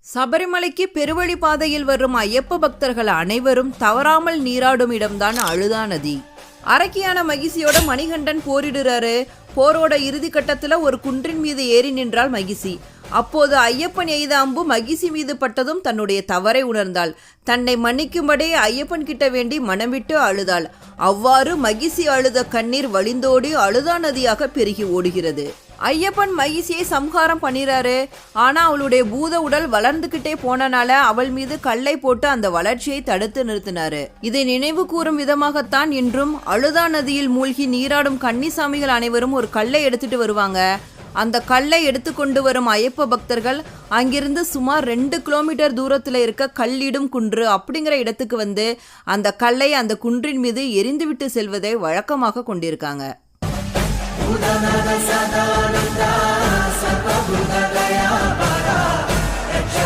சபரிமலைக்கு பெருவழி பாதையில் வரும் ஐயப்ப பக்தர்கள் அனைவரும் தவறாமல் நீராடும் இடம்தான் அழுதா நதி. அரக்கியான மகிழ்ச்சியோட மணிகண்டன் போரிடுறாரு. போரோட இறுதி கட்டத்துல ஒரு குன்றின் மீது ஏறி நின்றாள் மகிழ்ச்சி. அப்போது ஐயப்பன் எய்த அம்பு மகிழ்ச்சி மீது பட்டதும் தன்னுடைய தவறை உணர்ந்தாள். தன்னை மன்னிக்கும்படி ஐயப்பன் கிட்ட வேண்டி மனம் விட்டு அழுதாள். அவ்வாறு மகிழ்ச்சி அழுத கண்ணீர் வழிந்தோடி அழுதா நதியாக பெருகி ஓடுகிறது. ஐயப்பன் மகிழ்ச்சியை சம்ஹாரம் பண்ணிறாரு. ஆனா அவளுடைய பூத உடல் வளர்ந்துகிட்டே போனனால அவள் மீது கல்லை போட்டு அந்த வளர்ச்சியை தடுத்து நிறுத்தினாரு. இதை நினைவு கூறும் விதமாகத்தான் இன்றும் அழுதா நதியில் மூழ்கி நீராடும் கன்னிசாமிகள் அனைவரும் ஒரு கல்லை எடுத்துட்டு வருவாங்க. அந்த கல்லை எடுத்துக்கொண்டு வரும் ஐயப்ப பக்தர்கள் அங்கிருந்து சுமார் 2 கிலோமீட்டர் தூரத்தில் இருக்க கல்லிடும் குன்று அப்படிங்கிற இடத்துக்கு வந்து அந்த கல்லை அந்த குன்றின் மீது எரிந்துவிட்டு செல்வதை வழக்கமாக கொண்டிருக்காங்க.